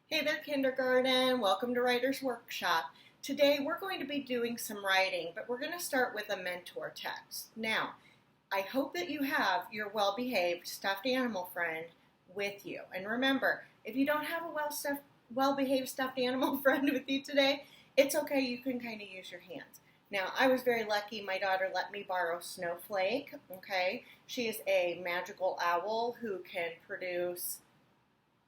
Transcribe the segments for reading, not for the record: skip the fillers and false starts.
Hey there, kindergarten. Welcome to Writer's Workshop. Today we're going to be doing some writing, but we're going to start with a mentor text. Now, I hope that you have your well-behaved stuffed animal friend with you. And remember, if you don't have a well-behaved stuffed animal friend with you today, it's okay. You can kind of use your hands. Now, I was very lucky. My daughter let me borrow Snowflake, okay? She is a magical owl who can produce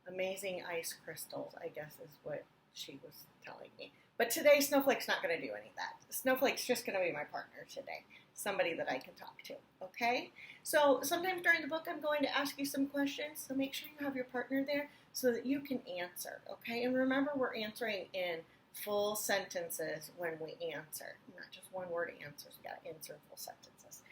amazing ice crystals, I guess is what she was telling me. But today, Snowflake's not going to do any of that. Snowflake's just going to be my partner today, somebody that I can talk to, okay? So sometimes during the book, I'm going to ask you some questions, so make sure you have your partner there so that you can answer, okay? And remember, we're answering in full sentences when we answer, not just one-word answers. You got to answer in full sentences.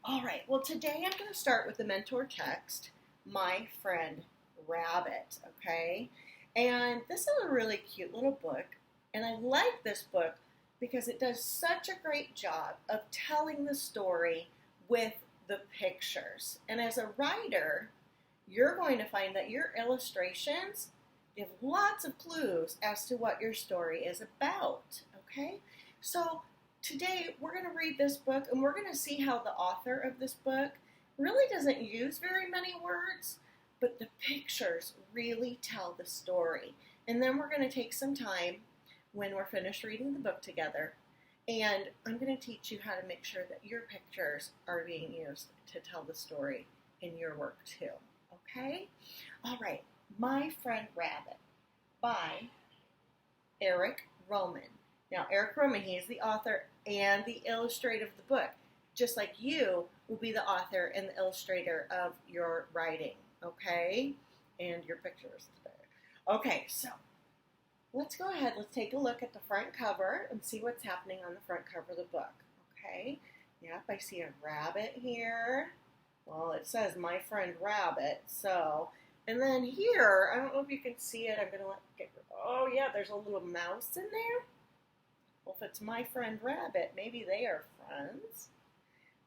All right, well, today I'm going to start with the mentor text, My Friend Rabbit, okay? And this is a really cute little book, and I like this book because it does such a great job of telling the story with the pictures. And as a writer, you're going to find that your illustrations give lots of clues as to what your story is about, okay? So today we're going to read this book, and we're going to see how the author of this book really doesn't use very many words, but the pictures really tell the story. And then we're going to take some time when we're finished reading the book together, and I'm going to teach you how to make sure that your pictures are being used to tell the story in your work too. Okay? All right. My Friend Rabbit by Eric Roman. Now, Eric Roman, he is the author and the illustrator of the book, just like you will be the author and the illustrator of your writing. Okay, and your pictures today. Okay, so let's go ahead. Let's take a look at the front cover and see what's happening on the front cover of the book. Okay, yep, I see a rabbit here. Well, it says My Friend Rabbit, so, and then here, I don't know if you can see it. I'm going to oh yeah, there's a little mouse in there. Well, if it's My Friend Rabbit, maybe they are friends.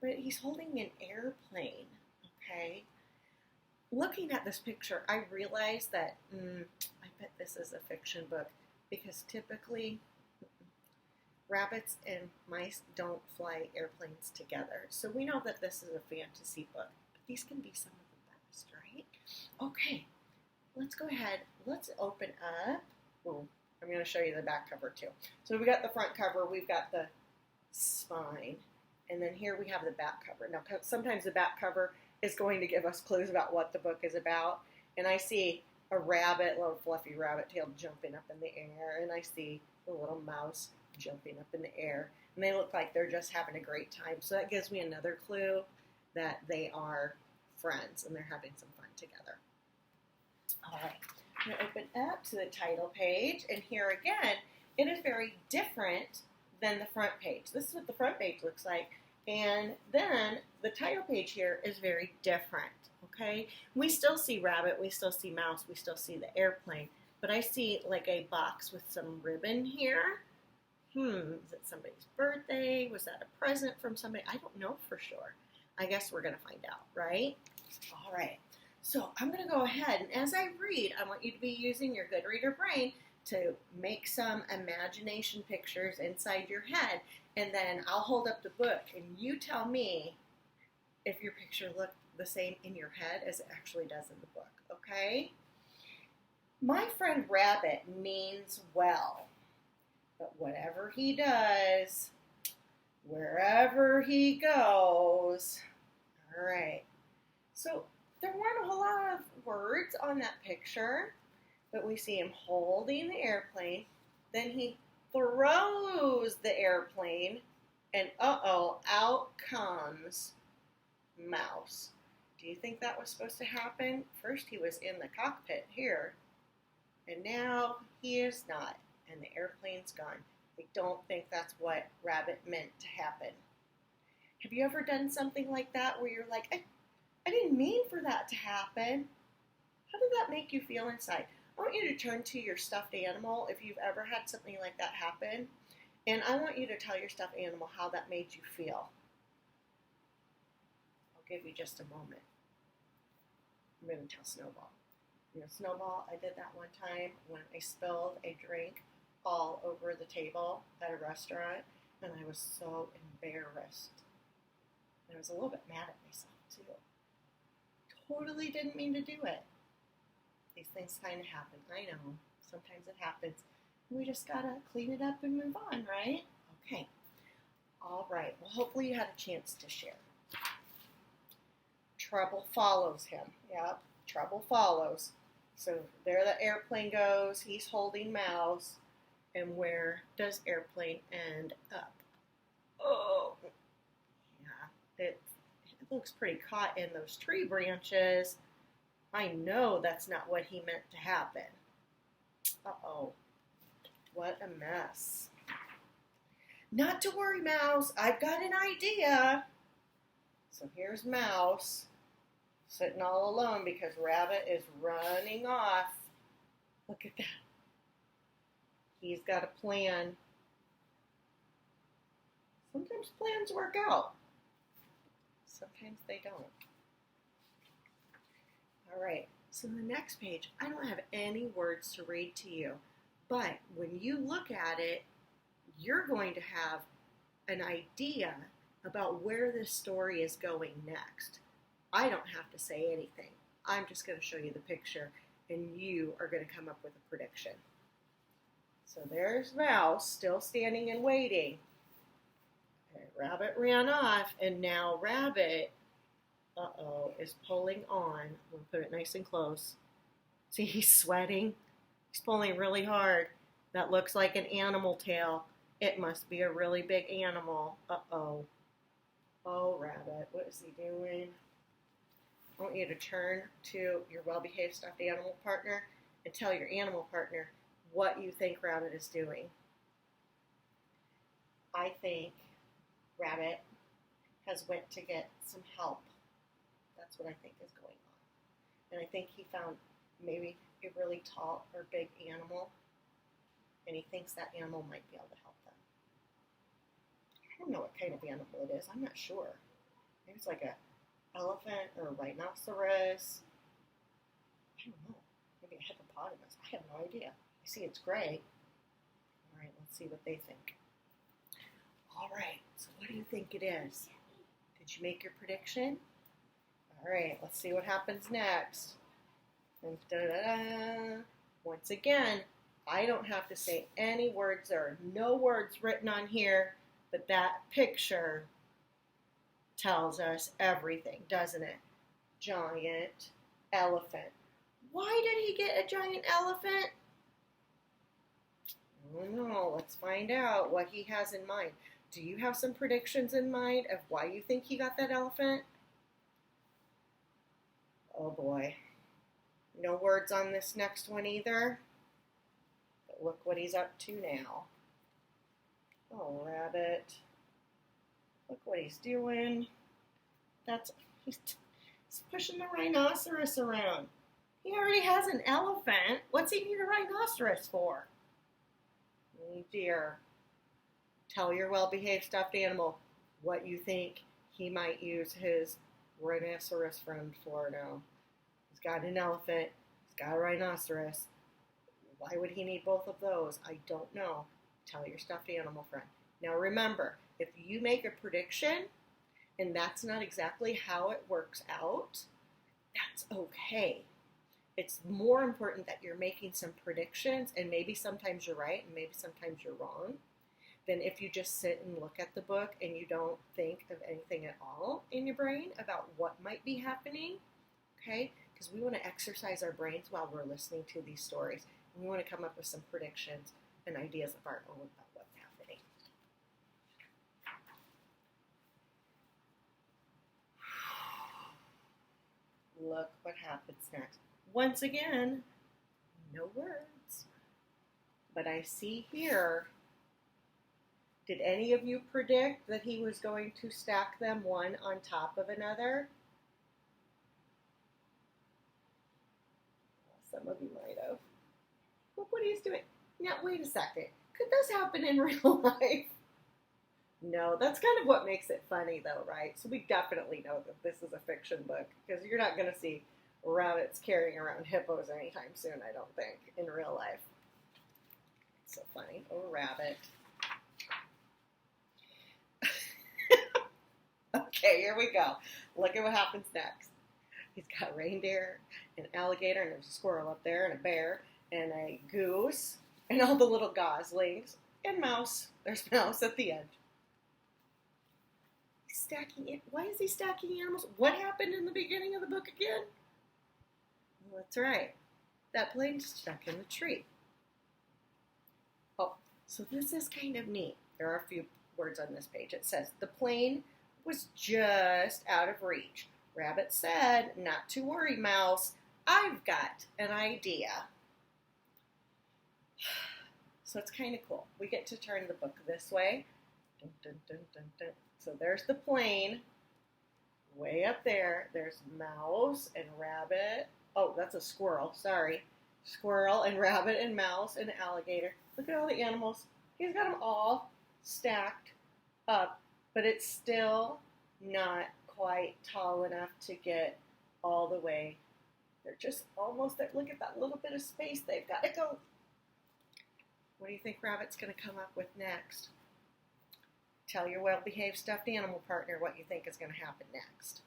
But he's holding an airplane, okay? Looking at this picture, I realized that I bet this is a fiction book because typically rabbits and mice don't fly airplanes together. So we know that this is a fantasy book, but these can be some of the best, right? Okay, let's go ahead. Let's open up. Oh, I'm going to show you the back cover too. So we got the front cover, we've got the spine, and then here we have the back cover. Now, sometimes the back cover is going to give us clues about what the book is about. And I see a rabbit, a little fluffy rabbit tail jumping up in the air, and I see a little mouse jumping up in the air. And they look like they're just having a great time. So that gives me another clue that they are friends and they're having some fun together. All right, I'm going to open up to the title page, and here again, it is very different than the front page. This is what the front page looks like. And then the title page here is very different, okay? We still see rabbit, we still see mouse, we still see the airplane, but I see like a box with some ribbon here. Is it somebody's birthday? Was that a present from somebody? I don't know for sure. I guess we're going to find out, right? All right. So I'm going to go ahead, and as I read, I want you to be using your good reader brain to make some imagination pictures inside your head, and then I'll hold up the book and you tell me if your picture looked the same in your head as it actually does in the book, okay? My Friend Rabbit means well, but whatever he does, wherever he goes, all right. So there weren't a whole lot of words on that picture, but we see him holding the airplane. Then he throws the airplane, and uh-oh, out comes Mouse. Do you think that was supposed to happen? First he was in the cockpit here, and now he is not, and the airplane's gone. I don't think that's what Rabbit meant to happen. Have you ever done something like that where you're like, I didn't mean for that to happen? How did that make you feel inside? I want you to turn to your stuffed animal if you've ever had something like that happen. And I want you to tell your stuffed animal how that made you feel. I'll give you just a moment. I'm going to tell Snowball. Snowball, I did that one time when I spilled a drink all over the table at a restaurant, and I was so embarrassed. And I was a little bit mad at myself, too. Totally didn't mean to do it. These things kind of happen. I know. Sometimes it happens. We just gotta clean it up and move on, right? Okay. All right. Well, hopefully you had a chance to share. Trouble follows him. Yep. Trouble follows. So there the airplane goes. He's holding Mouse. And where does airplane end up? Oh, yeah. It looks pretty caught in those tree branches. I know that's not what he meant to happen. Uh-oh. What a mess. Not to worry, Mouse. I've got an idea. So here's Mouse sitting all alone because Rabbit is running off. Look at that. He's got a plan. Sometimes plans work out. Sometimes they don't. All right, so the next page, I don't have any words to read to you, but when you look at it, you're going to have an idea about where this story is going next. I don't have to say anything. I'm just going to show you the picture, and you are going to come up with a prediction. So there's Mouse still standing and waiting. Okay, Rabbit ran off, and now Rabbit, is pulling on. We'll put it nice and close. See, he's sweating. He's pulling really hard. That looks like an animal tail. It must be a really big animal. Uh-oh. Oh, Rabbit, what is he doing? I want you to turn to your well-behaved stuffed animal partner and tell your animal partner what you think Rabbit is doing. I think Rabbit has went to get some help. That's what I think is going on. And I think he found maybe a really tall or big animal, and he thinks that animal might be able to help them. I don't know what kind of animal it is. I'm not sure. Maybe it's like an elephant or a rhinoceros. I don't know. Maybe a hippopotamus. I have no idea. I see it's gray. All right, let's see what they think. All right, so what do you think it is? Did you make your prediction? All right, let's see what happens next. And da-da-da. Once again, I don't have to say any words. There are no words written on here, but that picture tells us everything, doesn't it? Giant elephant. Why did he get a giant elephant? I don't know. Let's find out what he has in mind. Do you have some predictions in mind of why you think he got that elephant? Oh boy. No words on this next one either. But look what he's up to now. Oh, Rabbit. Look what he's doing. He's pushing the rhinoceros around. He already has an elephant. What's he need a rhinoceros for? Oh dear. Tell your well-behaved stuffed animal what you think he might use his rhinoceros friend for now. He's got an elephant. He's got a rhinoceros. Why would he need both of those? I don't know. Tell your stuffed animal friend. Now remember, if you make a prediction and that's not exactly how it works out, that's okay. It's more important that you're making some predictions, and maybe sometimes you're right and maybe sometimes you're wrong, than if you just sit and look at the book and you don't think of anything at all in your brain about what might be happening, okay? Because we want to exercise our brains while we're listening to these stories. And we want to come up with some predictions and ideas of our own about what's happening. Look what happens next. Once again, no words. But I see here, did any of you predict that he was going to stack them one on top of another? Some of you might have. Look what he's doing. Now, wait a second. Could this happen in real life? No, that's kind of what makes it funny, though, right? So we definitely know that this is a fiction book, because you're not going to see Rabbit's carrying around hippos anytime soon, I don't think, in real life. It's so funny. Oh, Rabbit. Okay, here we go. Look at what happens next. He's got reindeer, an alligator, and there's a squirrel up there, and a bear, and a goose, and all the little goslings, and Mouse. There's Mouse at the end. He's stacking it. Why is he stacking animals? What happened in the beginning of the book again? Well, that's right. That plane's stuck in the tree. Oh, so this is kind of neat. There are a few words on this page. It says, the plane was just out of reach. Rabbit said, not to worry, Mouse. I've got an idea. So it's kind of cool. We get to turn the book this way. Dun, dun, dun, dun, dun. So there's the plane. Way up there, there's Mouse and Rabbit. Oh, that's a squirrel. Sorry. Squirrel and Rabbit and Mouse and alligator. Look at all the animals. He's got them all stacked up, but it's still not quite tall enough to get all the way. They're just almost there. Look at that little bit of space they've got to go. What do you think Rabbit's going to come up with next? Tell your well-behaved stuffed animal partner what you think is going to happen next.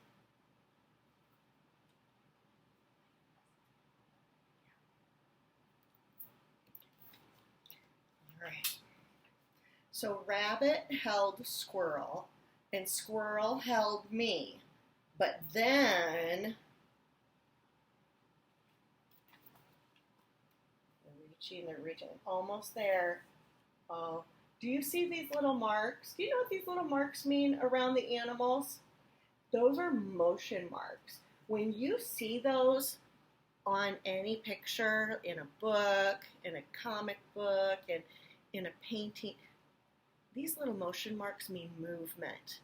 All right. So Rabbit held Squirrel, and Squirrel held me. But then, they're reaching, almost there. Oh, do you see these little marks? Do you know what these little marks mean around the animals? Those are motion marks. When you see those on any picture, in a book, in a comic book, and in a painting, these little motion marks mean movement.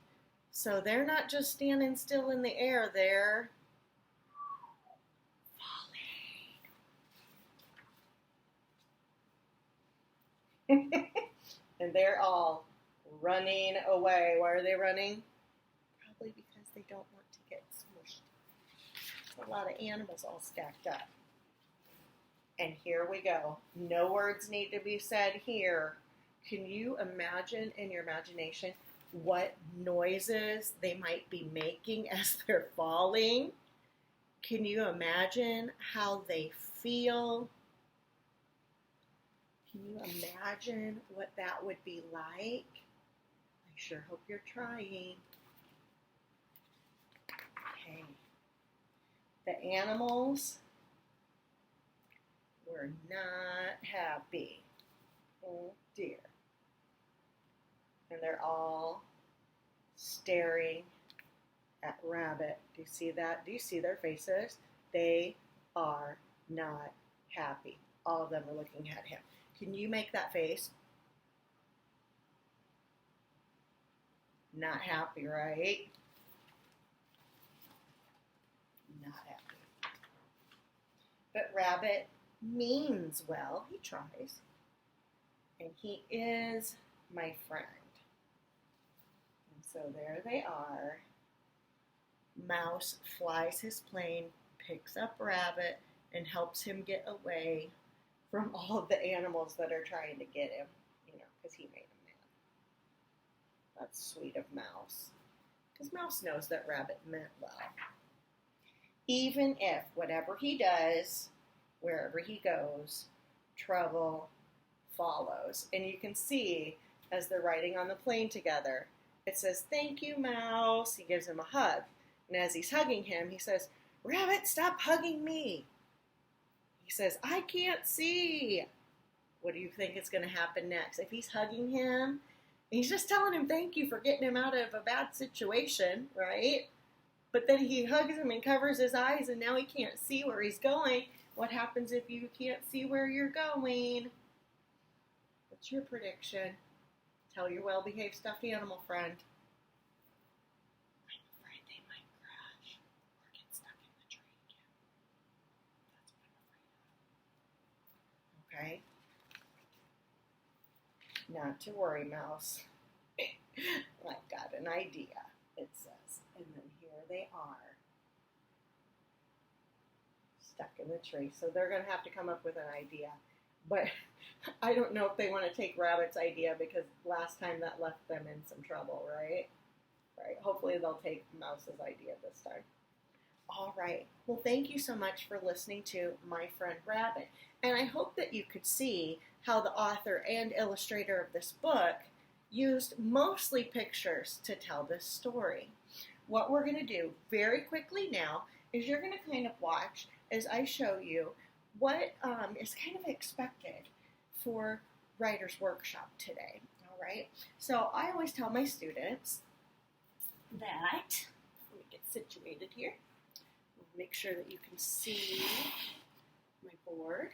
So they're not just standing still in the air, they're falling. And they're all running away. Why are they running? Probably because they don't want to get smushed. There's a lot of animals all stacked up. And here we go. No words need to be said here. Can you imagine in your imagination what noises they might be making as they're falling? Can you imagine how they feel? Can you imagine what that would be like? I sure hope you're trying. Okay. The animals were not happy. Oh dear. And they're all staring at Rabbit. Do you see that? Do you see their faces? They are not happy. All of them are looking at him. Can you make that face? Not happy, right? Not happy. But Rabbit means well. He tries. And he is my friend. And so there they are. Mouse flies his plane, picks up Rabbit, and helps him get away from all of the animals that are trying to get him, because he made him mad. That's sweet of Mouse, because Mouse knows that Rabbit meant well. Even if whatever he does, wherever he goes, trouble follows. And you can see, as they're riding on the plane together, it says, "Thank you, Mouse." He gives him a hug. And as he's hugging him, he says, "Rabbit, stop hugging me." He says, "I can't see." What do you think is going to happen next? If he's hugging him, he's just telling him thank you for getting him out of a bad situation, right? But then he hugs him and covers his eyes, and now he can't see where he's going. What happens if you can't see where you're going? What's your prediction? Tell your well-behaved stuffed animal friend. I'm afraid they might crash or get stuck in the tree again. That's what I'm afraid of. Okay? Not to worry, Mouse. I've got an idea, it says. And then here they are. stuck in the tree. So they're going to have to come up with an idea. But I don't know if they want to take Rabbit's idea because last time that left them in some trouble, right? Right. Hopefully they'll take Mouse's idea this time. All right. Well, thank you so much for listening to My Friend Rabbit. And I hope that you could see how the author and illustrator of this book used mostly pictures to tell this story. What we're going to do very quickly now is you're going to kind of watch as I show you what is kind of expected for Writer's Workshop today. All right. So I always tell my students that, let me get situated here, make sure that you can see my board,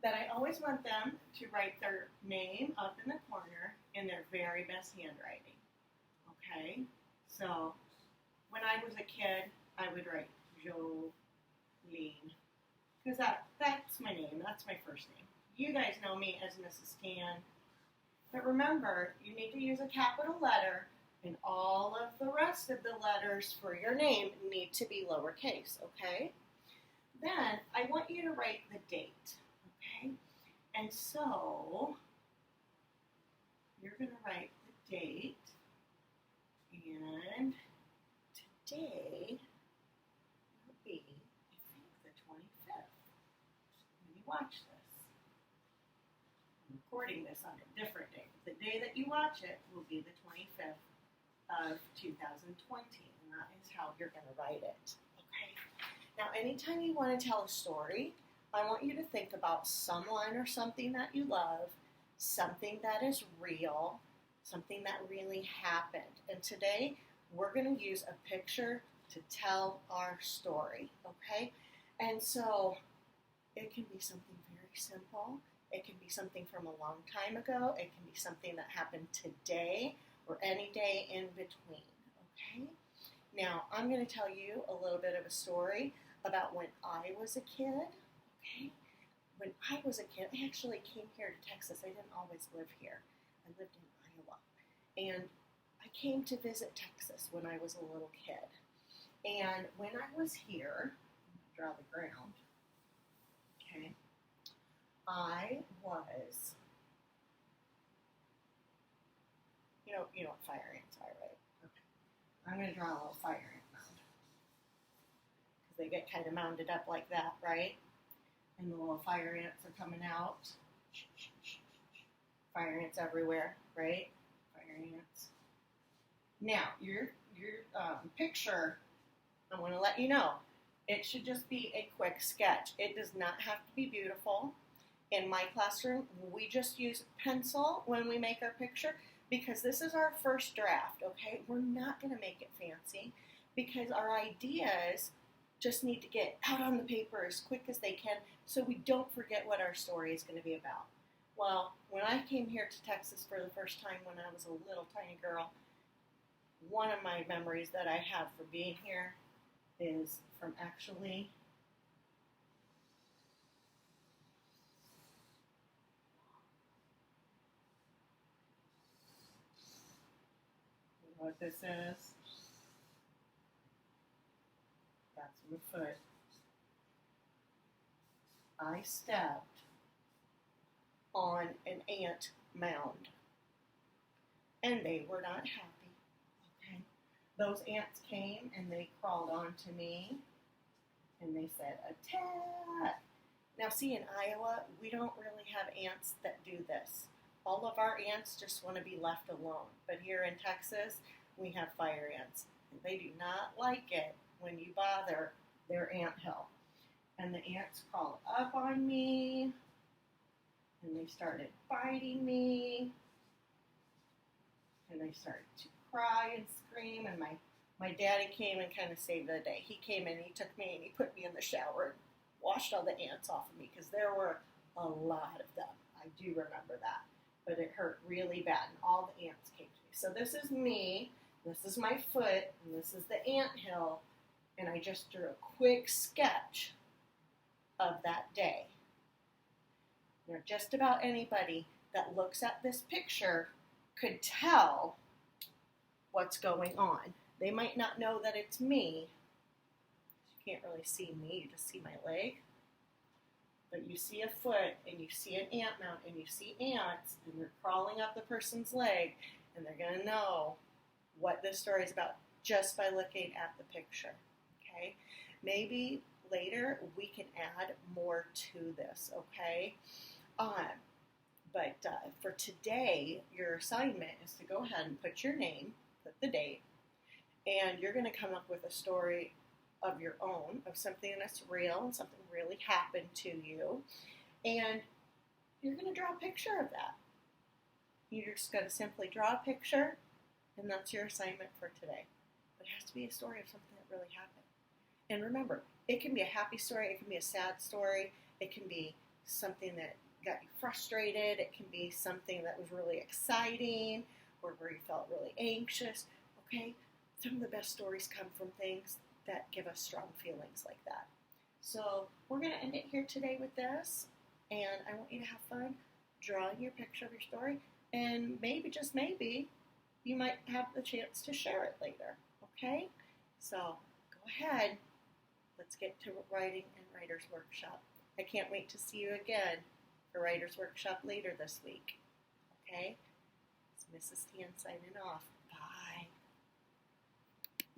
that I always want them to write their name up in the corner in their very best handwriting. Okay? So when I was a kid, I would write Jolene, because that's my name, that's my first name. You guys know me as Mrs. Tan. But remember, you need to use a capital letter, and all of the rest of the letters for your name need to be lowercase, okay? Then I want you to write the date, okay? And so you're going to write the date, and today will be, I think, the 25th. Let me watch this. I'm recording this on a different day. The day that you watch it will be the 25th of 2020, and that is how you're going to write it. Okay? Now, anytime you want to tell a story, I want you to think about someone or something that you love, something that is real, something that really happened. And today, we're going to use a picture to tell our story, okay? And so, it can be something very simple. It can be something from a long time ago. It can be something that happened today, or any day in between, okay? Now, I'm going to tell you a little bit of a story about when I was a kid, okay? When I was a kid, I actually came here to Texas. I didn't always live here. I lived in Iowa. And I came to visit Texas when I was a little kid. And when I was here, I'm going to draw the ground, okay? I was... You know what fire ants are, right? Okay. I'm going to draw a little fire ant mound. Because they get kind of mounded up like that, right? And the little fire ants are coming out. Fire ants everywhere, right? Fire ants. Now, your picture, I want to let you know, it should just be a quick sketch. It does not have to be beautiful. In my classroom, we just use pencil when we make our picture, because this is our first draft, okay? We're not going to make it fancy because our ideas just need to get out on the paper as quick as they can so we don't forget what our story is going to be about. Well, when I came here to Texas for the first time when I was a little tiny girl, one of my memories that I have for being here is from actually what this is. That's my foot. I stepped on an ant mound, and they were not happy. Okay, those ants came and they crawled onto me, and they said, "Attack!" Now, see, in Iowa, we don't really have ants that do this. All of our ants just want to be left alone. But here in Texas, we have fire ants. And they do not like it when you bother their anthill. And the ants crawled up on me, and they started biting me, and they started to cry and scream, and my daddy came and kind of saved the day. He came in, he took me, and he put me in the shower and washed all the ants off of me, because there were a lot of them. I do remember that. But it hurt really bad, and all the ants came to me. So this is me, this is my foot, and this is the anthill, and I just drew a quick sketch of that day. Now, just about anybody that looks at this picture could tell what's going on. They might not know that it's me, as you can't really see me, you just see my leg. But you see a foot, and you see an ant mound, and you see ants, and they're crawling up the person's leg, and they're going to know what this story is about just by looking at the picture. Okay? Maybe later we can add more to this, okay? But for today, your assignment is to go ahead and put your name, put the date, and you're going to come up with a story of your own, of something that's real and something really happened to you, and you're going to draw a picture of that. You're just going to simply draw a picture, and that's your assignment for today. But it has to be a story of something that really happened. And remember, it can be a happy story, it can be a sad story, it can be something that got you frustrated, it can be something that was really exciting, or where you felt really anxious, okay? Some of the best stories come from things that give us strong feelings like that. So we're going to end it here today with this, and I want you to have fun drawing your picture of your story, and maybe, just maybe, you might have the chance to share it later, okay? So go ahead, let's get to writing and Writer's Workshop. I can't wait to see you again for Writer's Workshop later this week, okay? It's Mrs. Tan signing off. Bye.